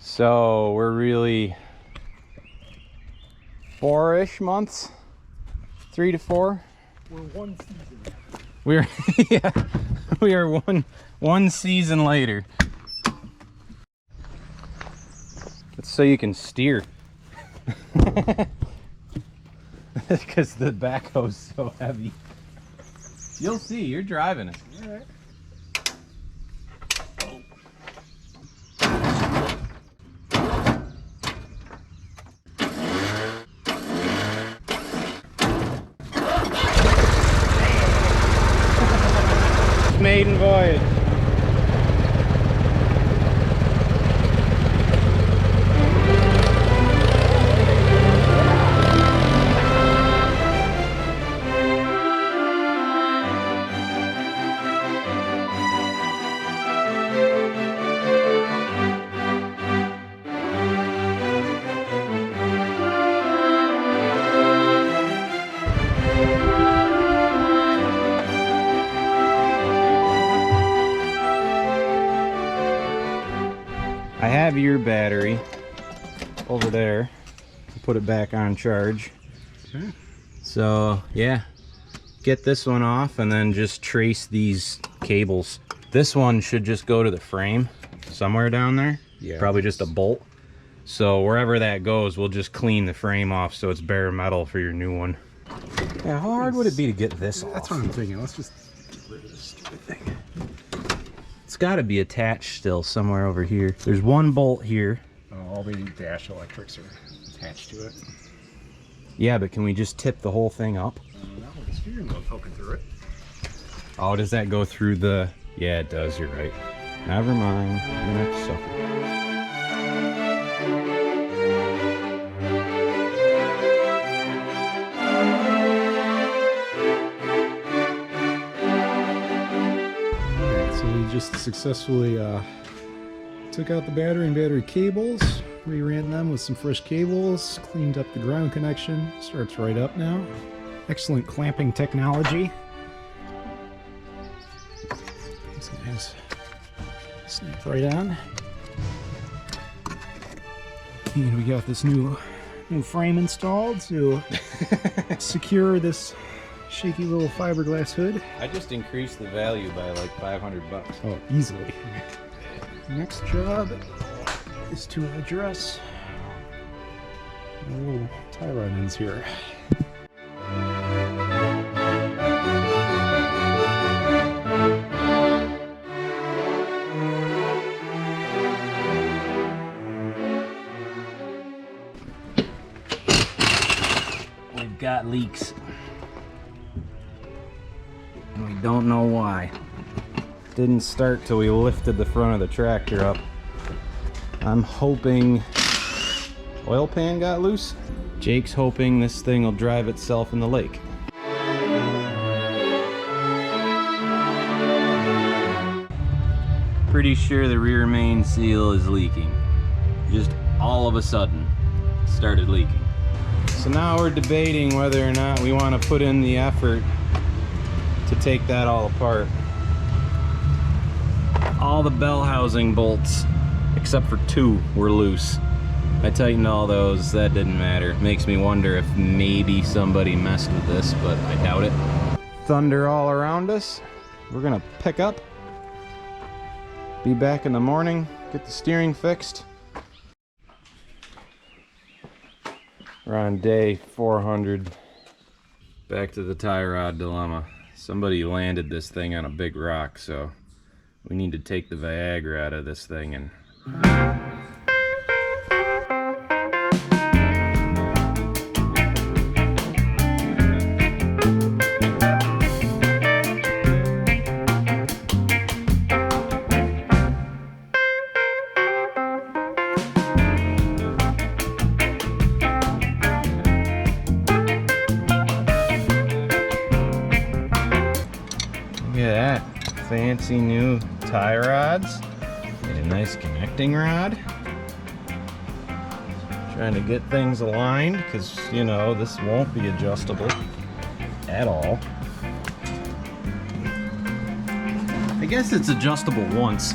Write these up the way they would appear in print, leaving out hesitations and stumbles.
So we're really 4-ish months, 3 to 4. We're one season. We're yeah, we are one season later. It's so you can steer. Because the backhoe's so heavy. You'll see, you're driving it. All right. Maiden voyage. I have your battery over there. Put it back on charge. Okay. So yeah, get this one off and then just trace these cables. This one should just go to the frame somewhere down there. Yeah. Probably just a bolt. So wherever that goes, we'll just clean the frame off so it's bare metal for your new one. Yeah, how hard would it be to get this off? That's what I'm thinking. Let's just get rid of this stupid thing. It's got to be attached still somewhere over here. There's one bolt here. All the dash electrics are attached to it. Yeah, but can we just tip the whole thing up? Not with the steering wheel poking through it. Oh, does that go through the... Yeah, it does. You're right. Never mind. You're gonna have to suffer. So we just successfully took out the battery and battery cables, reran them with some fresh cables, cleaned up the ground connection. Starts right up now. Excellent clamping technology. These guys snap right on. And we got this new frame installed to secure this shaky little fiberglass hood. I just increased the value by like 500 bucks. Oh, easily. Next job is to address the little tie rod ends here. We've got leaks. And we don't know why. Didn't start till we lifted the front of the tractor up. I'm hoping oil pan got loose. Jake's hoping this thing will drive itself in the lake. Pretty sure the rear main seal is leaking. Just all of a sudden started leaking. So now we're debating whether or not we want to put in the effort to take that all apart. All the bell housing bolts, except for 2, were loose. I tightened all those, that didn't matter. Makes me wonder if maybe somebody messed with this, but I doubt it. Thunder all around us. We're gonna pick up, be back in the morning, get the steering fixed. We're on day 400. Back to the tie rod dilemma. Somebody landed this thing on a big rock, so we need to take the Viagra out of this thing and... Look at that. Fancy new tie rods. And a nice connecting rod. Trying to get things aligned because, you know, this won't be adjustable at all. I guess it's adjustable once.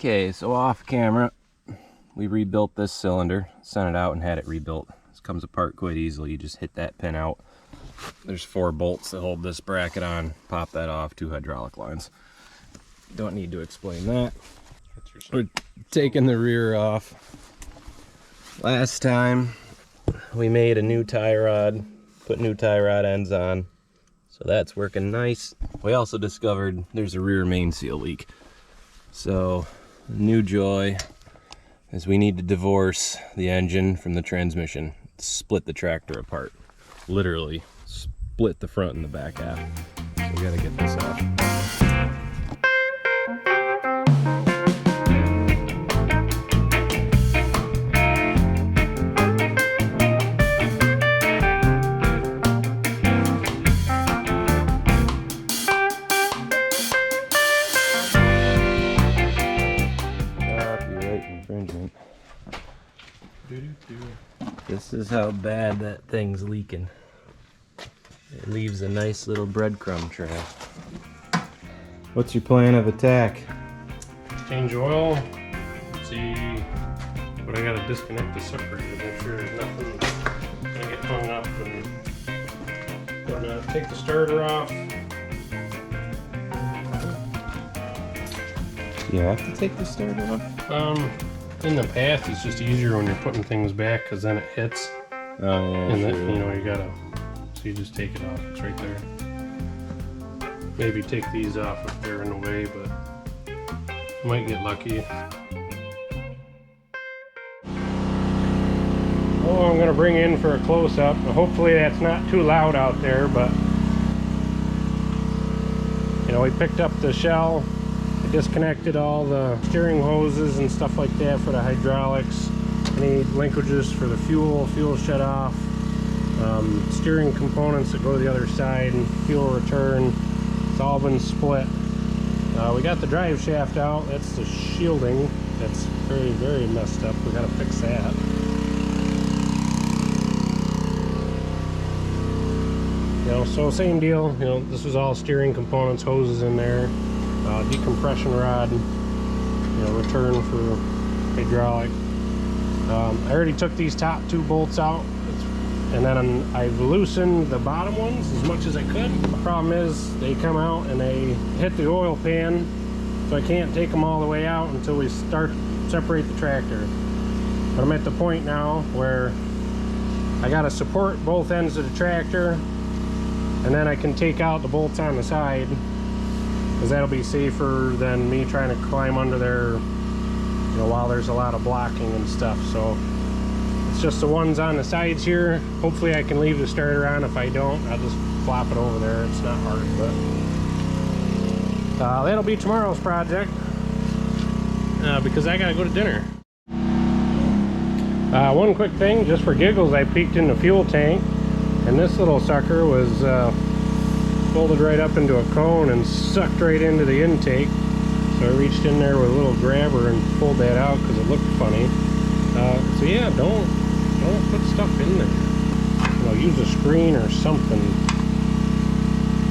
Okay, so off camera, we rebuilt this cylinder, sent it out and had it rebuilt. This comes apart quite easily. You just hit that pin out. There's 4 bolts that hold this bracket on. Pop that off, 2 hydraulic lines. Don't need to explain that. We're taking the rear off. Last time we made a new tie rod, put new tie rod ends on, so that's working nice. We also discovered there's a rear main seal leak. So new joy is we need to divorce the engine from the transmission, split the tractor apart, literally split the front and the back half. So we gotta get this off. This is how bad that thing's leaking. It leaves a nice little breadcrumb trail. What's your plan of attack? Change oil, see, but I gotta disconnect the separator to make sure there's nothing gonna get hung up. And gonna take the starter off. You have to take the starter off? In the past, it's just easier when you're putting things back because then it hits. Oh yeah, And sure. then, you know, you gotta, so you just take it off, it's right there. Maybe take these off if they're in the way, but you might get lucky. Oh, I'm gonna bring in for a close-up. Hopefully that's not too loud out there, but you know, we picked up the shell. I disconnected all the steering hoses and stuff like that for the hydraulics. Any linkages for the fuel shut off. Steering components that go to the other side, and fuel return. It's all been split. We got the drive shaft out. That's the shielding. That's very, very messed up. We gotta fix that. You know, so same deal. You know, this was all steering components, hoses in there. Decompression rod, you know, return for hydraulic. I already took these top 2 bolts out, and then I've loosened the bottom ones as much as I could. The problem is they come out and they hit the oil pan, so I can't take them all the way out until we separate the tractor. But I'm at the point now where I gotta support both ends of the tractor, and then I can take out the bolts on the side, because that'll be safer than me trying to climb under there, you know, while there's a lot of blocking and stuff. So it's just the ones on the sides here. Hopefully I can leave the starter on. If I don't, I'll just flop it over there. It's not hard, but that'll be tomorrow's project, because I gotta go to dinner. One quick thing, just for giggles, I peeked in the fuel tank, and this little sucker was folded right up into a cone and sucked right into the intake. So I reached in there with a little grabber and pulled that out because it looked funny. So yeah, don't put stuff in there. You know, use a screen or something.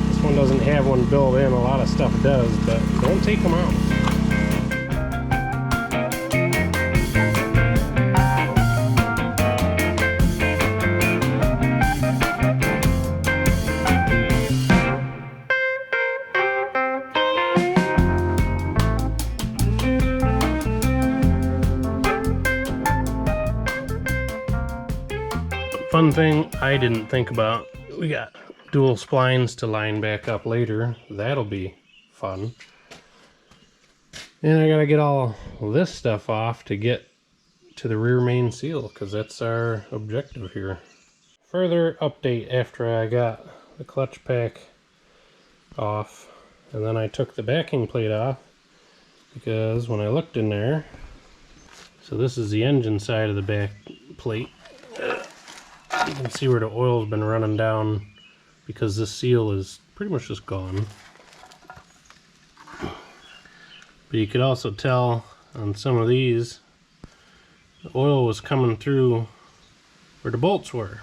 This one doesn't have one built in. A lot of stuff does, but don't take them out. Fun thing I didn't think about, we got dual splines to line back up later. That'll be fun. And I gotta get all this stuff off to get to the rear main seal, because that's our objective here. Further update after I got the clutch pack off, and then I took the backing plate off, because when I looked in there, so this is the engine side of the back plate. You can see where the oil's been running down because this seal is pretty much just gone. But you could also tell on some of these, the oil was coming through where the bolts were.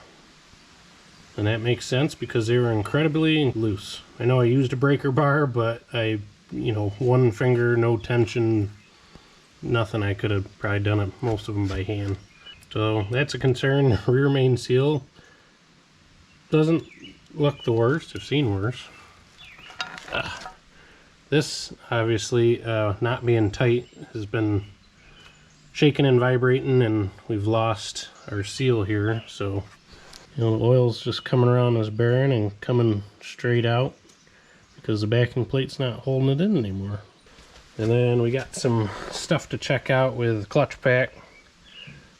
And that makes sense because they were incredibly loose. I know I used a breaker bar, but you know, one finger, no tension, nothing. I could have probably done it, most of them by hand. So that's a concern. Rear main seal doesn't look the worst. I've seen worse. This obviously not being tight has been shaking and vibrating, and we've lost our seal here. So the oil's just coming around this bearing and coming straight out because the backing plate's not holding it in anymore. And then we got some stuff to check out with clutch pack.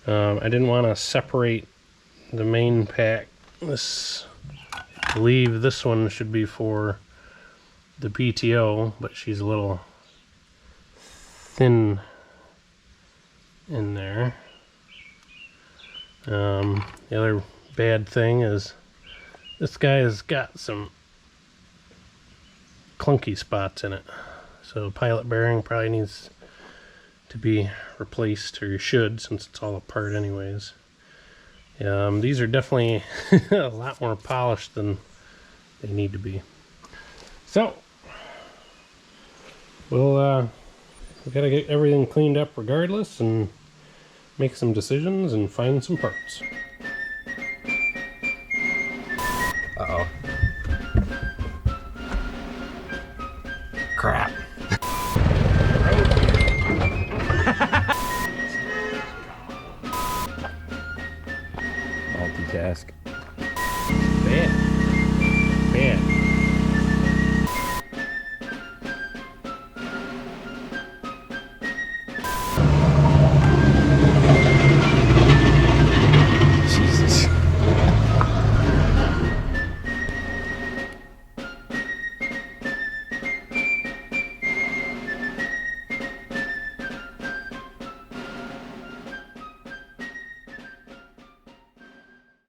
I didn't want to separate the main pack. I believe this one should be for the PTO, but she's a little thin in there. The other bad thing is this guy has got some clunky spots in it. So pilot bearing probably needs to be replaced, or you should, since it's all apart anyways. These are definitely a lot more polished than they need to be. So we gotta get everything cleaned up regardless and make some decisions and find some parts. Uh-oh. Crap. Multitask. Bad.